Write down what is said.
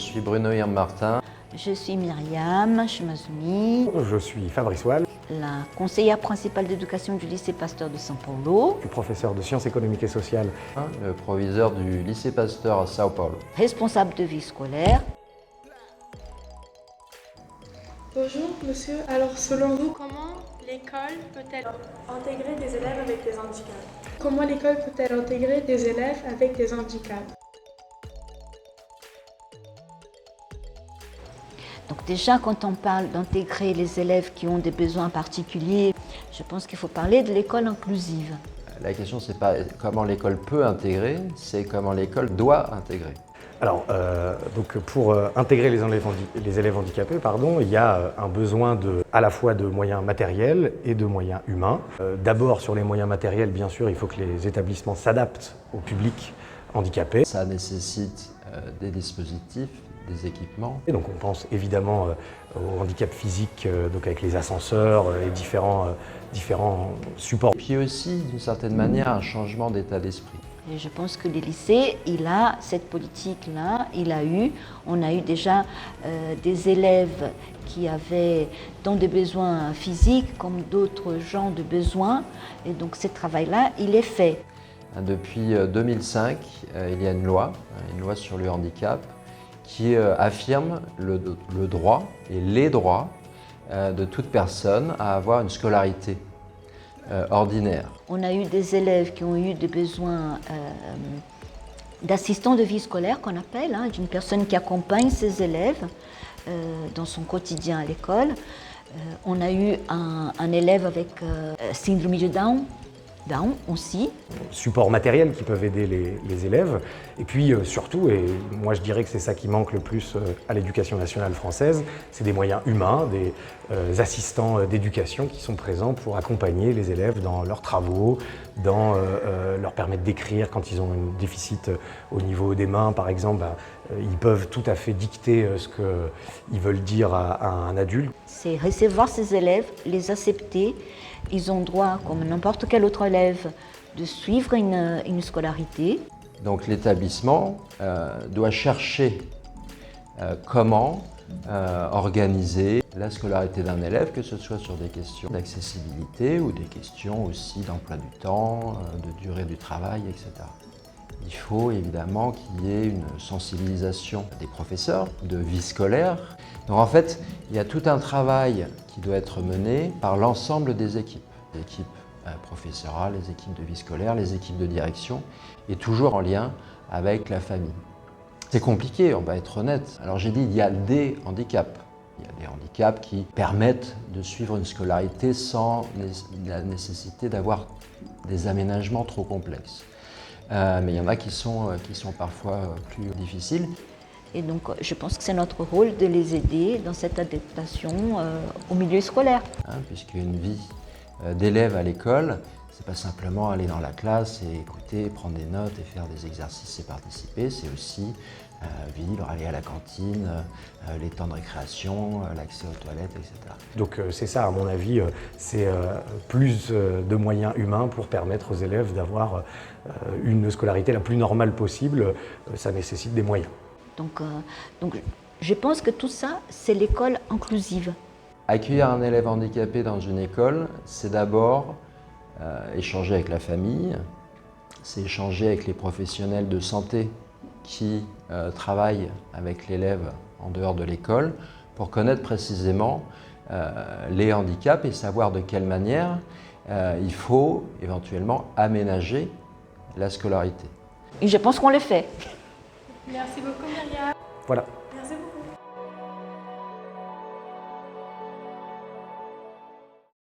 suis Bruno Martin. Je suis Myriam Chemazouni. Je suis Fabrice Wall. La conseillère principale d'éducation du lycée Pasteur de São Paulo. Je suis professeur de sciences économiques et sociales. Le proviseur du lycée Pasteur à São Paulo. Responsable de vie scolaire. Bonjour monsieur, alors selon vous, comment l'école peut-elle intégrer des élèves avec des handicaps? Comment l'école peut-elle intégrer des élèves avec des handicaps? Donc déjà, quand on parle d'intégrer les élèves qui ont des besoins particuliers, je pense qu'il faut parler de l'école inclusive. La question, c'est pas comment l'école peut intégrer, c'est comment l'école doit intégrer. Alors, donc pour intégrer les élèves handicapés, il y a un besoin à la fois de moyens matériels et de moyens humains. D'abord, sur les moyens matériels, bien sûr, il faut que les établissements s'adaptent au public handicapé. Ça nécessite des dispositifs, des équipements. Et donc on pense évidemment au handicap physique, donc avec les ascenseurs et différents supports. Et puis aussi, d'une certaine manière, un changement d'état d'esprit. Et je pense que le lycée, il a cette politique-là, on a eu déjà des élèves qui avaient tant de besoins physiques comme d'autres genres de besoins. Et donc ce travail-là, il est fait. Depuis 2005, il y a une loi sur le handicap, qui affirme le droit et les droits de toute personne à avoir une scolarité ordinaire. On a eu des élèves qui ont eu des besoins d'assistant de vie scolaire, qu'on appelle, d'une personne qui accompagne ses élèves dans son quotidien à l'école. On a eu un élève avec syndrome de Down aussi. Supports matériels qui peuvent aider les élèves. Et puis surtout, et moi je dirais que c'est ça qui manque le plus à l'éducation nationale française, c'est des moyens humains, des assistants d'éducation qui sont présents pour accompagner les élèves dans leurs travaux, dans leur permettre d'écrire quand ils ont un déficit au niveau des mains, par exemple. Ils peuvent tout à fait dicter ce qu'ils veulent dire à un adulte. C'est recevoir ces élèves, les accepter. Ils ont droit, comme n'importe quel autre élève, de suivre une scolarité. Donc l'établissement doit chercher comment organiser la scolarité d'un élève, que ce soit sur des questions d'accessibilité ou des questions aussi d'emploi du temps, de durée du travail, etc. Il faut évidemment qu'il y ait une sensibilisation des professeurs, de vie scolaire. Donc en fait, il y a tout un travail qui doit être mené par l'ensemble des équipes. Les équipes professorales, les équipes de vie scolaire, les équipes de direction, et toujours en lien avec la famille. C'est compliqué, on va être honnête. Alors j'ai dit, il y a des handicaps. Il y a des handicaps qui permettent de suivre une scolarité sans la nécessité d'avoir des aménagements trop complexes. Mais il y en a qui sont parfois plus difficiles. Et donc je pense que c'est notre rôle de les aider dans cette adaptation au milieu scolaire. Puisqu'une vie d'élève à l'école, c'est pas simplement aller dans la classe et écouter, prendre des notes et faire des exercices et participer, c'est aussi vivre, aller à la cantine, les temps de récréation, l'accès aux toilettes, etc. Donc c'est ça, à mon avis, c'est plus de moyens humains pour permettre aux élèves d'avoir une scolarité la plus normale possible. Ça nécessite des moyens. Donc je pense que tout ça, c'est l'école inclusive. Accueillir un élève handicapé dans une école, c'est d'abord échanger avec la famille, c'est échanger avec les professionnels de santé qui travaillent avec l'élève en dehors de l'école pour connaître précisément les handicaps et savoir de quelle manière il faut éventuellement aménager la scolarité. Et je pense qu'on le fait. Merci beaucoup Myriam. Voilà.